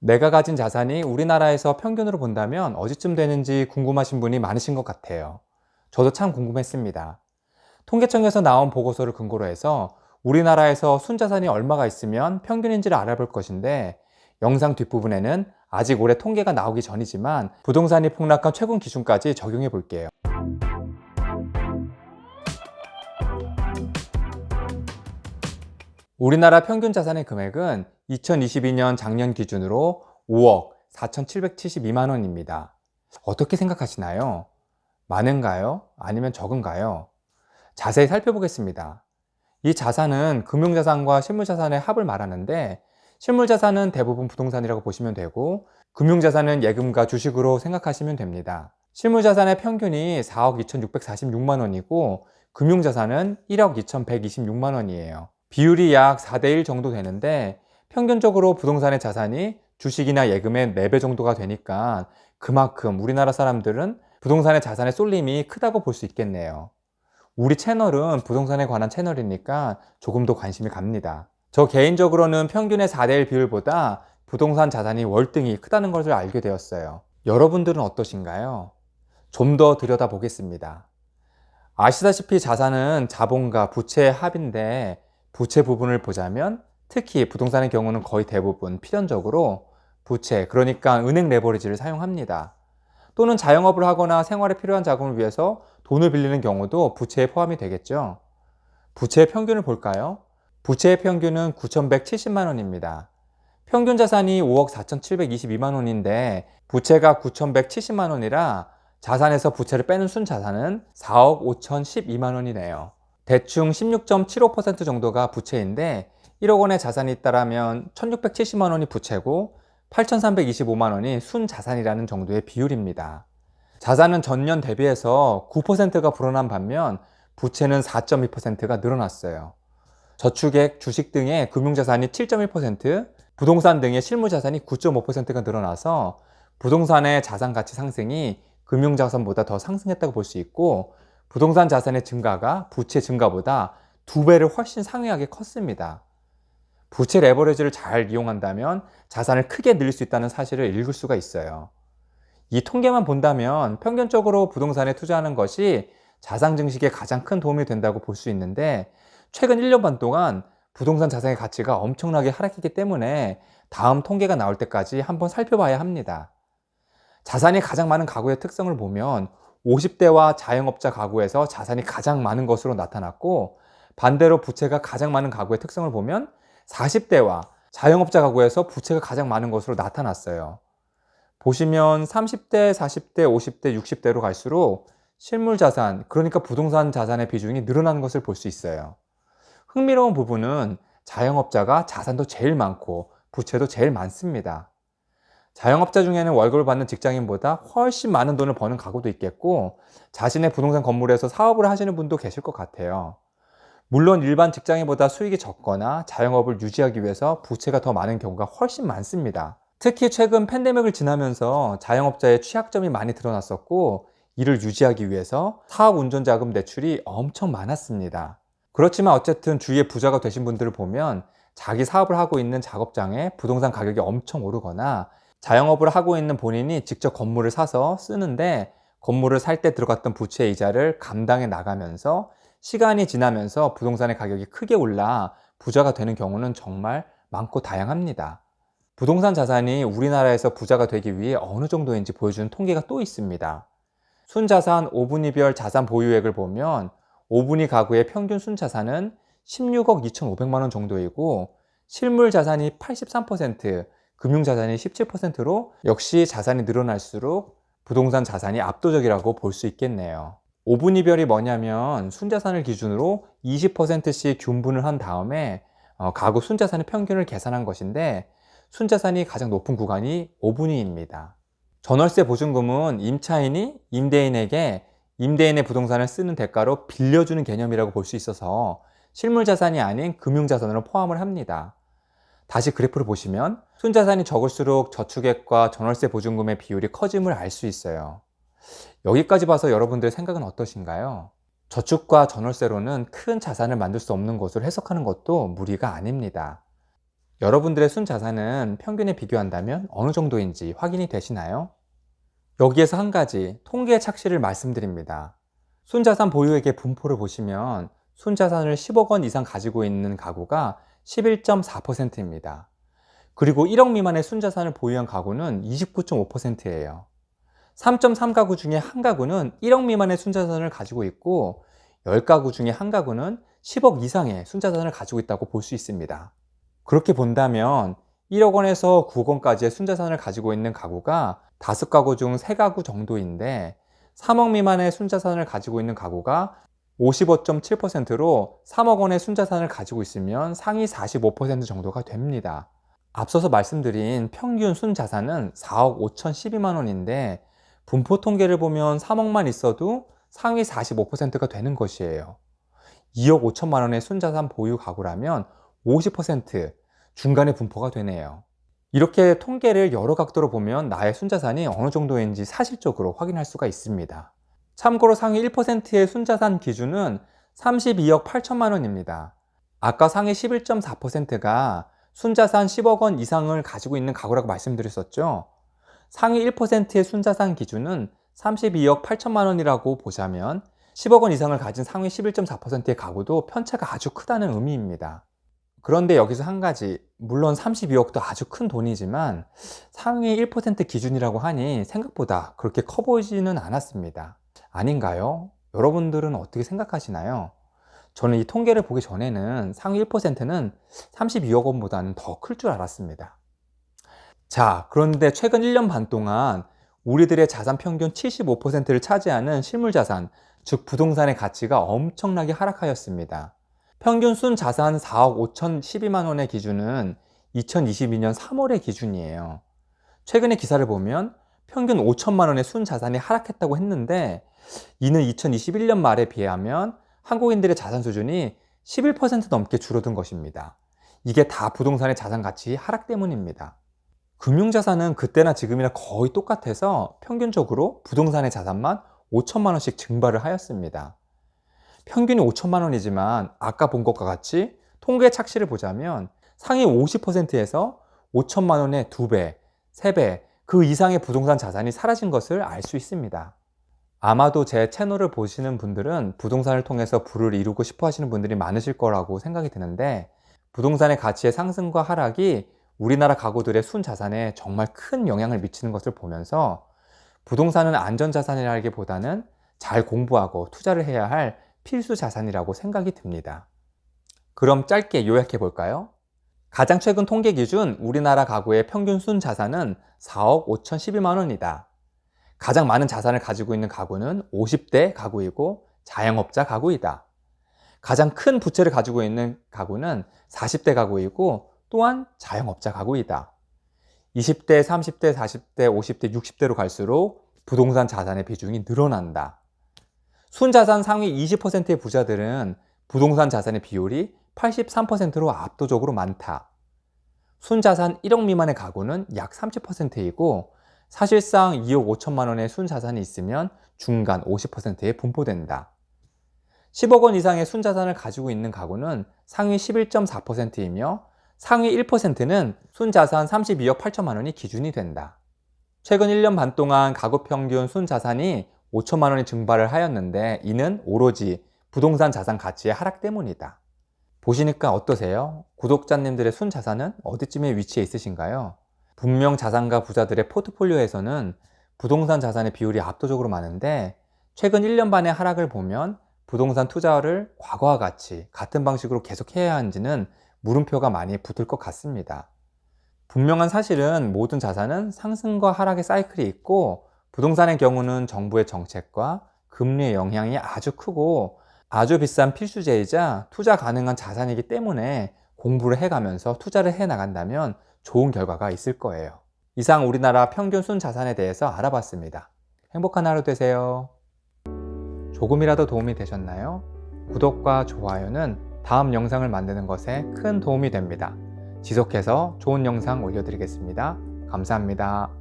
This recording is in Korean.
내가 가진 자산이 우리나라에서 평균으로 본다면 어디쯤 되는지 궁금하신 분이 많으신 것 같아요. 저도 참 궁금했습니다. 통계청에서 나온 보고서를 근거로 해서 우리나라에서 순자산이 얼마가 있으면 평균인지를 알아볼 것인데, 영상 뒷부분에는 아직 올해 통계가 나오기 전이지만 부동산이 폭락한 최근 기준까지 적용해 볼게요. 우리나라 평균 자산의 금액은 2022년 작년 기준으로 5억 4,772만 원입니다. 어떻게 생각하시나요? 많은가요? 아니면 적은가요? 자세히 살펴보겠습니다. 이 자산은 금융자산과 실물자산의 합을 말하는데, 실물자산은 대부분 부동산이라고 보시면 되고, 금융자산은 예금과 주식으로 생각하시면 됩니다. 실물자산의 평균이 4억 2,646만 원이고, 금융자산은 1억 2,126만 원이에요. 비율이 약 4대1 정도 되는데, 평균적으로 부동산의 자산이 주식이나 예금의 4배 정도가 되니까 그만큼 우리나라 사람들은 부동산의 자산의 쏠림이 크다고 볼 수 있겠네요. 우리 채널은 부동산에 관한 채널이니까 조금 더 관심이 갑니다. 저 개인적으로는 평균의 4대1 비율보다 부동산 자산이 월등히 크다는 것을 알게 되었어요. 여러분들은 어떠신가요? 좀 더 들여다보겠습니다. 아시다시피 자산은 자본과 부채의 합인데, 부채 부분을 보자면 특히 부동산의 경우는 거의 대부분 필연적으로 부채, 그러니까 은행 레버리지를 사용합니다. 또는 자영업을 하거나 생활에 필요한 자금을 위해서 돈을 빌리는 경우도 부채에 포함이 되겠죠. 부채의 평균을 볼까요? 부채의 평균은 9,170만 원입니다. 평균 자산이 5억 4,722만 원인데 부채가 9,170만 원이라 자산에서 부채를 빼는 순자산은 4억 5,012만 원이네요. 대충 16.75% 정도가 부채인데 1억 원의 자산이 있다면 1,670만 원이 부채고 8,325만 원이 순자산이라는 정도의 비율입니다. 자산은 전년 대비해서 9%가 불어난 반면 부채는 4.2%가 늘어났어요. 저축액, 주식 등의 금융자산이 7.1%, 부동산 등의 실물자산이 9.5%가 늘어나서 부동산의 자산 가치 상승이 금융자산보다 더 상승했다고 볼 수 있고, 부동산 자산의 증가가 부채 증가보다 2배를 훨씬 상회하게 컸습니다. 부채 레버리지를 잘 이용한다면 자산을 크게 늘릴 수 있다는 사실을 읽을 수가 있어요. 이 통계만 본다면 평균적으로 부동산에 투자하는 것이 자산 증식에 가장 큰 도움이 된다고 볼 수 있는데, 최근 1년 반 동안 부동산 자산의 가치가 엄청나게 하락했기 때문에 다음 통계가 나올 때까지 한번 살펴봐야 합니다. 자산이 가장 많은 가구의 특성을 보면 50대와 자영업자 가구에서 자산이 가장 많은 것으로 나타났고, 반대로 부채가 가장 많은 가구의 특성을 보면 40대와 자영업자 가구에서 부채가 가장 많은 것으로 나타났어요. 보시면 30대, 40대, 50대, 60대로 갈수록 실물자산, 그러니까 부동산 자산의 비중이 늘어나는 것을 볼 수 있어요. 흥미로운 부분은 자영업자가 자산도 제일 많고 부채도 제일 많습니다. 자영업자 중에는 월급을 받는 직장인보다 훨씬 많은 돈을 버는 가구도 있겠고, 자신의 부동산 건물에서 사업을 하시는 분도 계실 것 같아요. 물론 일반 직장인보다 수익이 적거나 자영업을 유지하기 위해서 부채가 더 많은 경우가 훨씬 많습니다. 특히 최근 팬데믹을 지나면서 자영업자의 취약점이 많이 드러났었고, 이를 유지하기 위해서 사업 운전자금 대출이 엄청 많았습니다. 그렇지만 어쨌든 주위에 부자가 되신 분들을 보면 자기 사업을 하고 있는 작업장에 부동산 가격이 엄청 오르거나, 자영업을 하고 있는 본인이 직접 건물을 사서 쓰는데 건물을 살 때 들어갔던 부채 이자를 감당해 나가면서 시간이 지나면서 부동산의 가격이 크게 올라 부자가 되는 경우는 정말 많고 다양합니다. 부동산 자산이 우리나라에서 부자가 되기 위해 어느 정도인지 보여주는 통계가 또 있습니다. 순자산 5분위별 자산 보유액을 보면 5분위 가구의 평균 순자산은 16억 2,500만 원 정도이고, 실물 자산이 83%, 금융자산이 17%로 역시 자산이 늘어날수록 부동산 자산이 압도적이라고 볼 수 있겠네요. 5분위별이 뭐냐면 순자산을 기준으로 20%씩 균분을 한 다음에 가구 순자산의 평균을 계산한 것인데, 순자산이 가장 높은 구간이 5분위입니다. 전월세 보증금은 임차인이 임대인에게 임대인의 부동산을 쓰는 대가로 빌려주는 개념이라고 볼 수 있어서 실물자산이 아닌 금융자산으로 포함을 합니다. 다시 그래프를 보시면 순자산이 적을수록 저축액과 전월세 보증금의 비율이 커짐을 알 수 있어요. 여기까지 봐서 여러분들의 생각은 어떠신가요? 저축과 전월세로는 큰 자산을 만들 수 없는 것으로 해석하는 것도 무리가 아닙니다. 여러분들의 순자산은 평균에 비교한다면 어느 정도인지 확인이 되시나요? 여기에서 한 가지 통계 착시를 말씀드립니다. 순자산 보유액의 분포를 보시면 순자산을 10억 원 이상 가지고 있는 가구가 11.4%입니다. 그리고 1억 미만의 순자산을 보유한 가구는 29.5%예요. 3.3가구 중에 한 가구는 1억 미만의 순자산을 가지고 있고 10가구 중에 한 가구는 10억 이상의 순자산을 가지고 있다고 볼 수 있습니다. 그렇게 본다면 1억 원에서 9억 원까지의 순자산을 가지고 있는 가구가 5가구 중 3가구 정도인데 3억 미만의 순자산을 가지고 있는 가구가 55.7%로 3억 원의 순자산을 가지고 있으면 상위 45% 정도가 됩니다. 앞서서 말씀드린 평균 순자산은 4억 5,012만 원인데 분포 통계를 보면 3억만 있어도 상위 45%가 되는 것이에요. 2억 5천만 원의 순자산 보유 가구라면 50% 중간의 분포가 되네요. 이렇게 통계를 여러 각도로 보면 나의 순자산이 어느 정도인지 사실적으로 확인할 수가 있습니다. 참고로 상위 1%의 순자산 기준은 32억 8천만 원입니다. 아까 상위 11.4%가 순자산 10억 원 이상을 가지고 있는 가구라고 말씀드렸었죠. 상위 1%의 순자산 기준은 32억 8천만 원이라고 보자면 10억 원 이상을 가진 상위 11.4%의 가구도 편차가 아주 크다는 의미입니다. 그런데 여기서 한 가지, 물론 32억도 아주 큰 돈이지만 상위 1% 기준이라고 하니 생각보다 그렇게 커 보이지는 않았습니다. 아닌가요? 여러분들은 어떻게 생각하시나요? 저는 이 통계를 보기 전에는 상위 1%는 32억 원보다는 더 클 줄 알았습니다. 자, 그런데 최근 1년 반 동안 우리들의 자산 평균 75%를 차지하는 실물자산, 즉 부동산의 가치가 엄청나게 하락하였습니다. 평균 순자산 4억 5,012만 원의 기준은 2022년 3월의 기준이에요. 최근의 기사를 보면 평균 5천만 원의 순자산이 하락했다고 했는데 이는 2021년 말에 비하면 한국인들의 자산 수준이 11% 넘게 줄어든 것입니다. 이게 다 부동산의 자산 가치 하락 때문입니다. 금융자산은 그때나 지금이나 거의 똑같아서 평균적으로 부동산의 자산만 5천만 원씩 증발을 하였습니다. 평균이 5천만 원이지만 아까 본 것과 같이 통계 착시를 보자면 상위 50%에서 5천만 원의 2배, 3배 그 이상의 부동산 자산이 사라진 것을 알 수 있습니다. 아마도 제 채널을 보시는 분들은 부동산을 통해서 부를 이루고 싶어 하시는 분들이 많으실 거라고 생각이 드는데 부동산의 가치의 상승과 하락이 우리나라 가구들의 순자산에 정말 큰 영향을 미치는 것을 보면서 부동산은 안전자산이라기보다는 잘 공부하고 투자를 해야 할 필수 자산이라고 생각이 듭니다. 그럼 짧게 요약해 볼까요? 가장 최근 통계 기준 우리나라 가구의 평균 순자산은 4억 5,012만 원이다. 가장 많은 자산을 가지고 있는 가구는 50대 가구이고 자영업자 가구이다. 가장 큰 부채를 가지고 있는 가구는 40대 가구이고 또한 자영업자 가구이다. 20대, 30대, 40대, 50대, 60대로 갈수록 부동산 자산의 비중이 늘어난다. 순자산 상위 20%의 부자들은 부동산 자산의 비율이 83%로 압도적으로 많다. 순자산 1억 미만의 가구는 약 30%이고 사실상 2억 5천만 원의 순자산이 있으면 중간 50%에 분포된다. 10억 원 이상의 순자산을 가지고 있는 가구는 상위 11.4%이며 상위 1%는 순자산 32억 8천만 원이 기준이 된다. 최근 1년 반 동안 가구 평균 순자산이 5천만 원이 증발을 하였는데 이는 오로지 부동산 자산 가치의 하락 때문이다. 보시니까 어떠세요? 구독자님들의 순자산은 어디쯤에 위치해 있으신가요? 분명 자산가 부자들의 포트폴리오에서는 부동산 자산의 비율이 압도적으로 많은데 최근 1년 반의 하락을 보면 부동산 투자를 과거와 같이 같은 방식으로 계속해야 하는지는 물음표가 많이 붙을 것 같습니다. 분명한 사실은 모든 자산은 상승과 하락의 사이클이 있고 부동산의 경우는 정부의 정책과 금리의 영향이 아주 크고 아주 비싼 필수제이자 투자 가능한 자산이기 때문에 공부를 해가면서 투자를 해나간다면 좋은 결과가 있을 거예요. 이상 우리나라 평균 순자산에 대해서 알아봤습니다. 행복한 하루 되세요. 조금이라도 도움이 되셨나요? 구독과 좋아요는 다음 영상을 만드는 것에 큰 도움이 됩니다. 지속해서 좋은 영상 올려드리겠습니다. 감사합니다.